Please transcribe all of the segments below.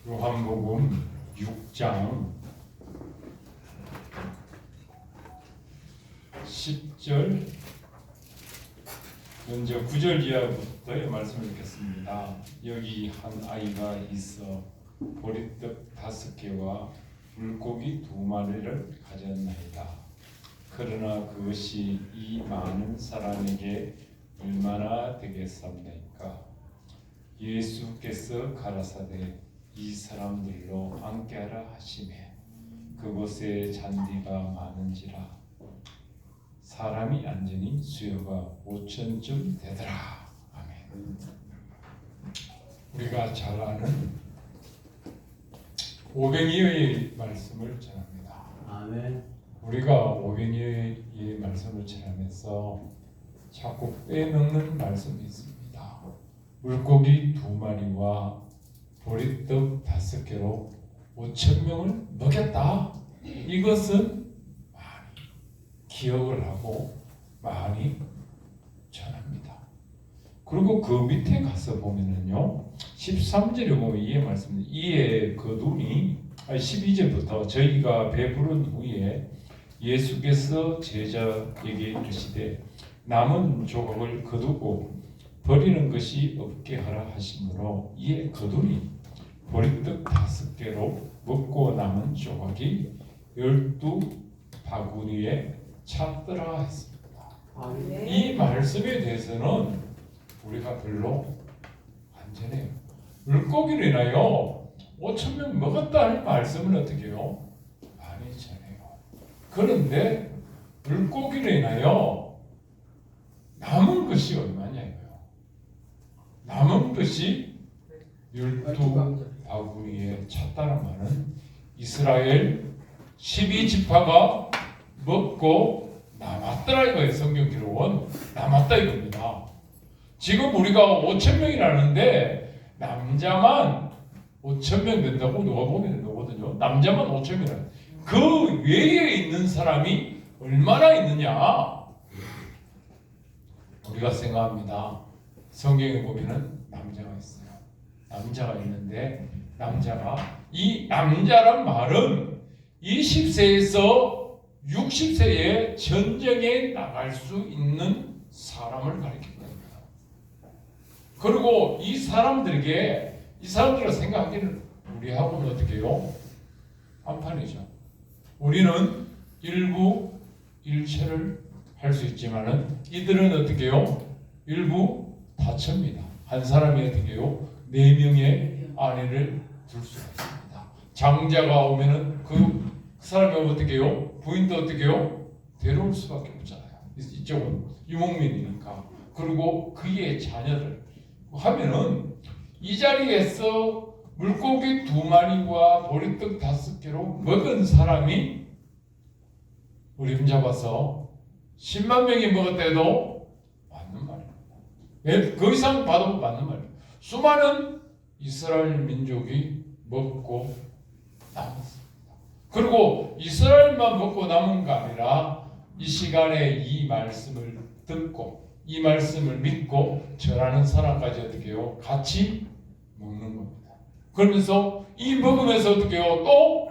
요한복음 6장 10절 먼저 9절 이하부터의 말씀을 읽겠습니다. 여기 한 아이가 있어 보리떡 5개와 물고기 2마리를 가졌나이다. 그러나 그것이 이 많은 사람에게 얼마나 되겠습니까? 예수께서 가라사대 이 사람들로 함께하라 하시매 그곳에 잔디가 많은지라 사람이 앉으니 수요가 5,000쯤 되더라. 아멘. 우리가 잘 아는 오병이어의 말씀을 전합니다. 아멘. 우리가 오병이어의 말씀을 전하면서 자꾸 빼먹는 말씀이 있습니다. 물고기 2마리와 보리떡 5개로 5,000명을 먹였다. 이것은 많이 기억을 하고 많이 전합니다. 그리고 그 밑에 가서 보면은요, 13절에 보면 이에 말씀입니다. 이에 그 눈이 12절부터 저희가 배부른 후에 예수께서 제자에게 이르시되 남은 조각을 거두고 버리는 것이 없게 하라 하시므로 이에 거두니 보리떡 5개로 먹고 남은 조각이 12바구니에 찼더라 했습니다. 아멘. 이 말씀에 대해서는 우리가 별로 안 전해요. 물고기를 인하여 5,000명 먹었다 할 말씀은 어떻게 해요? 많이 전해요. 그런데 물고기를 인하여 남은 것이 얼마냐 이거요. 남은 것이 12바구니에 찼다는 말은 이스라엘 12지파가 먹고 남았더라 이거예요. 성경 기록은 남았다 이겁니다. 지금 우리가 5,000명이라는데 남자만 5,000명 된다고 누가 보면 되거든요. 남자만 5,000명이라. 그 외에 있는 사람이 얼마나 있느냐? 우리가 생각합니다. 성경에 보면은 남자가 있어요. 남자가 있는데 이 남자란 말은 20세에서 60세에 전쟁에 나갈 수 있는 사람을 가리키는 겁니다. 그리고 이 사람들에게 이 사람들을 생각하기는 우리하고는 어떻게 해요? 한판이죠. 우리는 일부 일체를 할 수 있지만은 이들은 어떻게 해요? 일부 다릅니다. 한 사람이 어떻게 해요? 4명의 아내를 둘 수가 있습니다. 장자가 오면은 그 사람이 어떻게 해요? 부인도 어떻게 해요? 데려올 수밖에 없잖아요. 이쪽은 유목민이니까. 그리고 그의 자녀들 하면은 이 자리에서 물고기 2마리와 보리떡 5개로 먹은 사람이 우리 흠잡아서 10만 명이 먹었대도 맞는 말입니다. 그 이상 봐도 맞는 말입니다. 수많은 이스라엘 민족이 먹고 남았습니다. 그리고 이스라엘만 먹고 남은 게 아니라 이 시간에 이 말씀을 듣고 이 말씀을 믿고 전하는 사람까지 어떻게 해요? 같이 먹는 겁니다. 그러면서 이 먹으면서 어떻게 해요? 또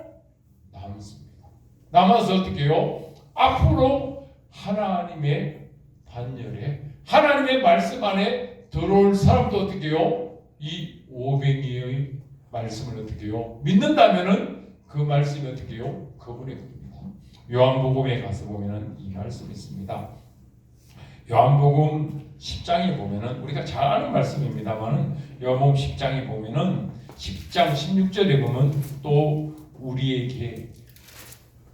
남습니다. 남아서 어떻게 해요? 앞으로 하나님의 반열에 하나님의 말씀 안에 들어올 사람도 어떻게 해요? 이 오병이의 말씀을 어떻게 해요? 믿는다면은 그 말씀이 어떻게 해요? 그분의 겁니다. 요한복음에 가서 보면은 이 말씀이 있습니다. 요한복음 10장에 보면은 우리가 잘 아는 말씀입니다만은 요한복음 10장에 보면은 10장 16절에 보면 또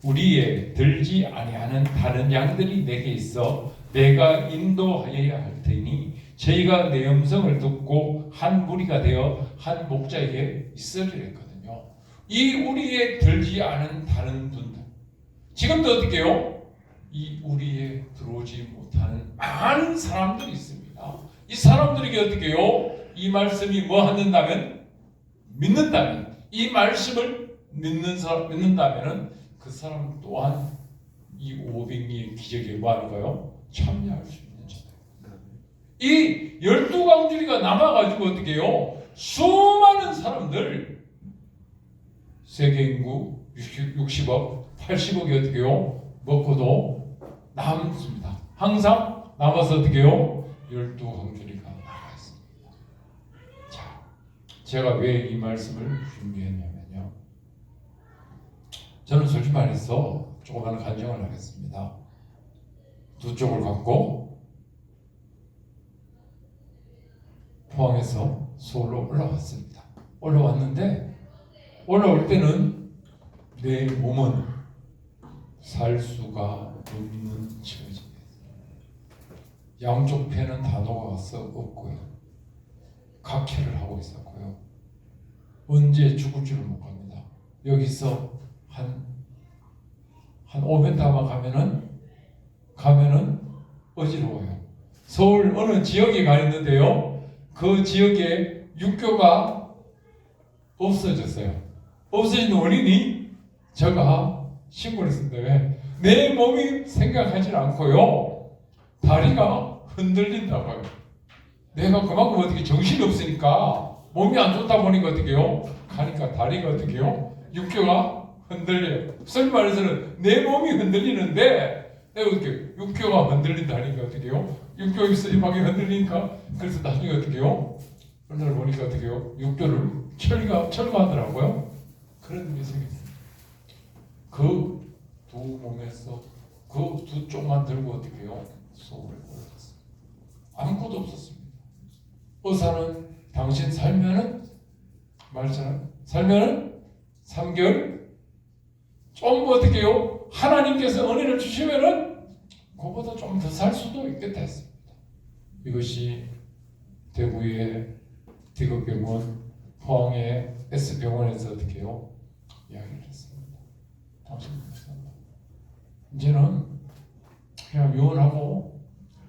우리의 들지 아니하는 다른 양들이 내게 있어 내가 인도하여야 할 테니 저희가 내 음성을 듣고 한 무리가 되어 한 목자에게 있으리라 했거든요. 이 우리의 들지 않은 다른 분들 지금도 어떻게 해요? 이 우리에 들어오지 못하는 많은 사람들이 있습니다. 이 사람들에게 어떻게 해요? 이 말씀이 뭐 한다면 믿는다면 이 말씀을 믿는다면은 그 사람 또한 이 오병이의 기적에 뭐 하는 거예요? 참여할 수 있는 자들. 이 12광주리가 남아가지고 어떻게 해요? 수많은 사람들 세계 인구 60억, 80억이 어떻게요? 먹고도 남습니다. 항상 남아서 어떻게요? 12형제리가 나가 있습니다. 자, 제가 왜 이 말씀을 준비했냐면요. 저는 솔직히 말해서 조그마한 간증을 하겠습니다. 두 쪽을 갖고 포항에서 서울로 올라왔습니다. 올라왔는데 올라올 때는 내 몸은 살 수가 없는 처지입니다. 양쪽 배는 다 녹아서 없고요. 각혈을 하고 있었고요. 언제 죽을 줄을 못 갑니다. 여기서 한 5m만 가면은 어지러워요. 서울 어느 지역에 가 있는데요. 그 지역에 육교가 없어졌어요. 없어진 원인이 제가 신고를 했습니다. 왜? 내 몸이 생각하지 않고요. 다리가 흔들린다고요. 내가 그만큼 어떻게 정신이 없으니까 몸이 안 좋다 보니까 어떻게요? 가니까 다리가 어떻게요? 육교가 흔들려요. 소위 말해서는 내 몸이 흔들리는데 내가 어떻게 육교가 흔들린다니까 어떻게요? 육교가 슬림하게 흔들리니까 그래서 나중에 어떻게요? 어느 날 보니까 어떻게요? 육교를 철거하더라고요. 그런 일이 생겼어요. 그 두 몸에서 그 두 쪽만 들고 어떻게요? 서울에 올라갔어요. 아무것도 없었습니다. 의사는 당신 살면은 말처럼 살면은 3개월 좀 어떻게 해요? 하나님께서 은혜를 주시면은 그보다 좀 더 살 수도 있겠다 했습니다. 이것이 대구의 디귿병원, 포항의 S병원에서 어떻게 해요? 이야기를 했습니다. 당신 이제는 그냥 유언하고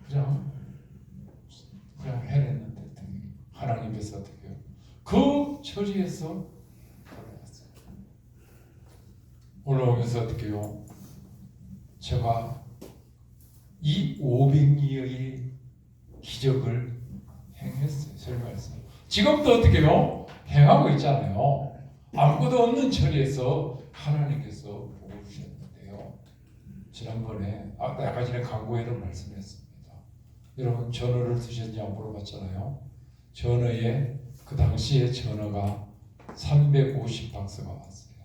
그냥 해냈는데 하나님께서 어떻게 해요? 그 처지에서 올라갔어요. 올라오면서 어떻게 해요? 제가 이 500리의 기적을 행했어요. 설명했어요. 지금도 어떻게 해요? 행하고 있잖아요. 아무것도 없는 처지에서 하나님께서 보고 주셨는데요. 지난번에 아까 전에 광고에도 말씀했습니다. 여러분 전어를 드셨는지 안 물어봤잖아요. 전어에 그 당시에 전어가 350박스가 왔어요.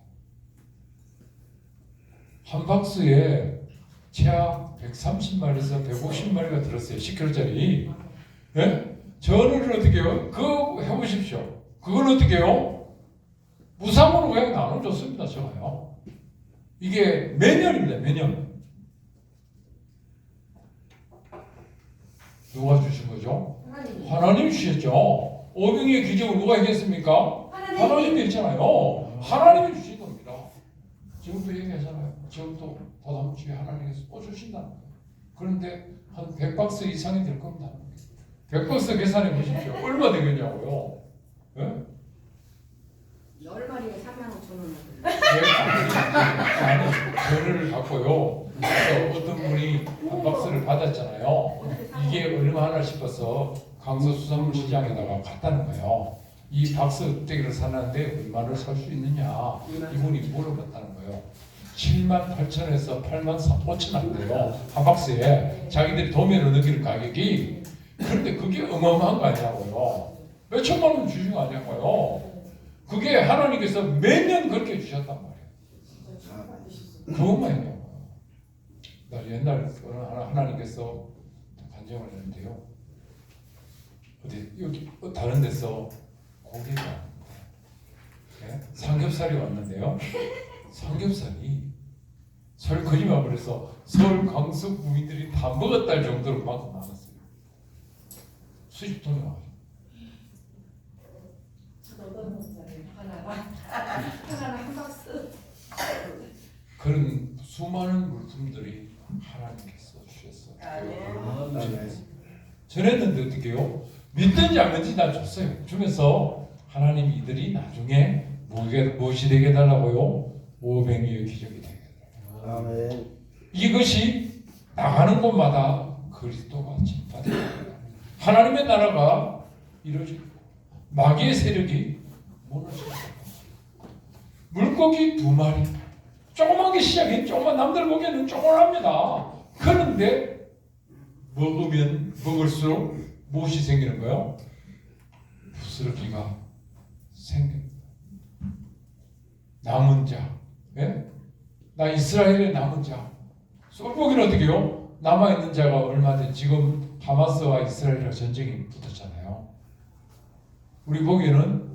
한 박스에 최악 130마리에서 150마리가 들었어요. 10kg짜리. 예? 전어를 어떻게 해요? 그거 해보십시오. 그걸 어떻게 해요? 무상으로 그냥 나눠줬습니다. 제가요. 이게 매년입니다. 매년. 누가 주신 거죠? 하나님이 주셨죠. 오병이의 기적을 누가 했겠습니까? 하나님이 했잖아요. 하나님이 주신 겁니다. 지금도 얘기하잖아요. 지금도 다다음 주에 하나님께서 또 주신다는 거예요. 그런데 한 100박스 이상이 될 겁니다. 100박스 계산해 보십시오. 얼마 되겠냐고요. 예? 10마리에 35,000원. 전을 갖고요. 그래서 어떤 분이 한 박스를 받았잖아요. 이게 얼마나 싶어서 강서수산물 시장에다가 갔다는 거예요. 이 박스 떼기를 사는데 얼마를 살 수 있느냐 이분이 물어봤다는 거예요. 78,000원에서 83,500원 한대요. 한 박스에 자기들이 도매로 느끼는 가격이. 그런데 그게 어마어마한 거 아니냐고요. 몇 천만 원 주신 거 아니냐고요. 그게 하나님께서 매년 그렇게 주셨단 말이에요. 그것만 있냐고요. 나 옛날에 하나님께서 간증을 했는데요. 어디 여기 다른 데서 고기가 왔는데 삼겹살이 왔는데요. 삼겹살이 서울 거짓말 그래서 서울 강서 구민들이 다 먹었다는 정도로 만큼 많았어요. 수십 톤이 나와요. 하나는 한 박스. 그런 수많은 물품들이 하나님께서 주셨어요. 전했는데 어떻게 해요? 믿든지 안 믿든지 난 줬어요. 주면서 하나님 이들이 나중에 무엇이 되게 해달라고요? 500리의 기적이 되게 해달라고요. 아멘. 이것이 나가는 곳마다 그리스도가 전파됩니다. 하나님의 나라가 이루어지고 마귀의 세력이 무너집니다. 물고기 2마리. 조그만 게 시작해. 조그만 남들 보기에는 조그만합니다. 그런데 먹으면 먹을수록 무엇이 생기는 거예요? 부스러기가 생깁니다. 남은 자. 예? 나 이스라엘의 남은 자. 쏠보기는 어떻게 해요? 남아있는 자가 얼마 전 지금 하마스와 이스라엘과 전쟁이 붙었잖아요. 우리 보기에는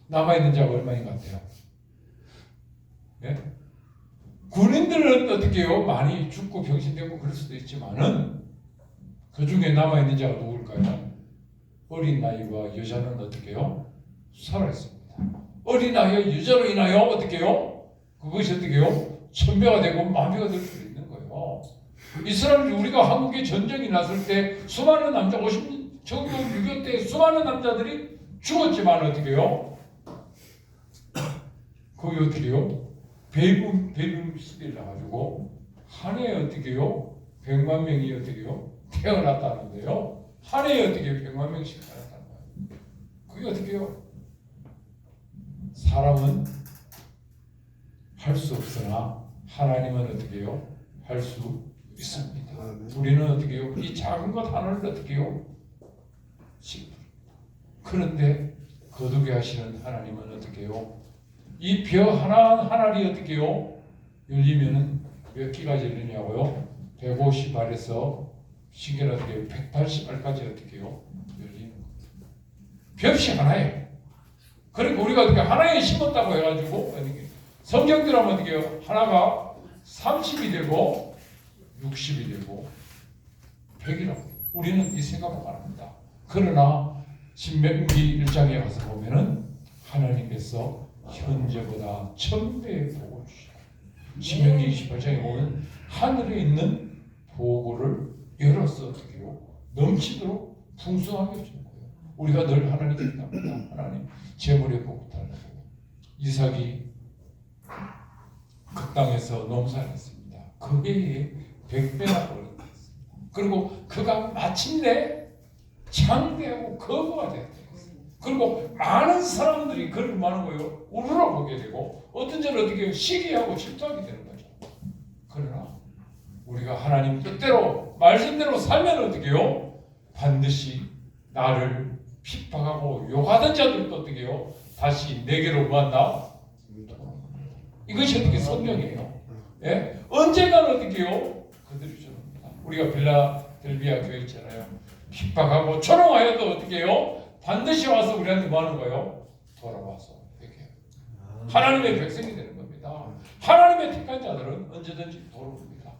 남아있는 자가 얼마인 것 같아요? 예? 군인들은 어떻게 해요? 많이 죽고 병신되고 그럴 수도 있지만은 그 중에 남아있는 자가 누굴까요? 어린 나이와 여자는 어떻게 해요? 살아있습니다. 어린 나이와 여자로 인하여 어떻게 해요? 그것이 어떻게 해요? 1000배가 되고 10,000배가 될 수 있는 거예요. 이스라엘 우리가 한국에 전쟁이 났을 때 수많은 남자 196.25 때 수많은 남자들이 죽었지만 어떻게 해요? 거기 어떻게 해요? 배분 시대를 나가지고 한 해에 어떻게 해요? 100만 명이 어떻게 해요? 태어났다는데요. 한 해에 어떻게 100만 명씩 태어났다는 거예요. 그게 어떻게 해요? 사람은 할 수 없으나 하나님은 어떻게 해요? 할 수 있습니다. 우리는 어떻게 해요? 이 작은 것 하나를 어떻게 해요? 그런데 거두게 하시는 하나님은 어떻게 해요? 이 벼 하나하나리 어떻게 해요? 열리면은 몇 기가 열리냐고요? 150알에서 신기는 어떻게 해요? 180알까지 어떻게 해요? 열리는 거예요. 벽이 하나예요. 그러니까 우리가 어떻게 하나에 심었다고 해가지고 성경대로 하면 어떻게 해요? 하나가 30이 되고 60이 되고 100이라고. 우리는 이 생각을 안 합니다. 그러나 신명기 1장에 가서 보면은 하나님께서 현재보다 1000배의 복을 주시고 신명기 28장에 보면 하늘에 있는 보고를 열어서 어떻게 해요? 넘치도록 풍성하게 주는 거예요. 우리가 늘 하나님께 기도합니다. 하나님 재물의 복을 달라고. 이삭이 그 땅에서 농사를 했습니다. 그 해에 100배나 벌었습니다. 그리고 그가 마침내 창대하고 거부가 되었어요. 그리고 많은 사람들이 그를 많은 거예요. 우러러보게 되고 어떤 자는 어떻게 해요? 시기하고 질투하게 되는 거죠. 그러나 우리가 하나님 뜻대로 말씀대로 살면 어떻게 해요? 반드시 나를 핍박하고 욕하던 자들도 어떻게 해요? 다시 내게로 모았다. 이것이 어떻게 성경이에요? 예? 언젠가는 어떻게 해요? 그들이 저럽니다. 우리가 빌라델비아 교회 있잖아요. 핍박하고 조롱하여도 어떻게 해요? 반드시 와서 우리한테 뭐 하는 거예요? 돌아와서 이렇게 하나님의 백성이 되는 겁니다. 하나님의 택한 자들은 언제든지 돌아옵니다.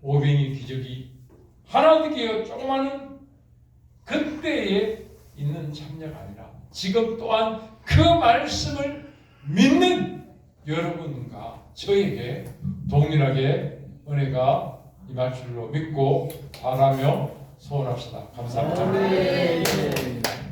오병이 기적이 하나 어떻게 해요? 조그마한 그때에 있는 참여가 아니라 지금 또한 그 말씀을 믿는 여러분과 저에게 동일하게 은혜가 임할 줄로 믿고 바라며 소원합시다. 감사합니다.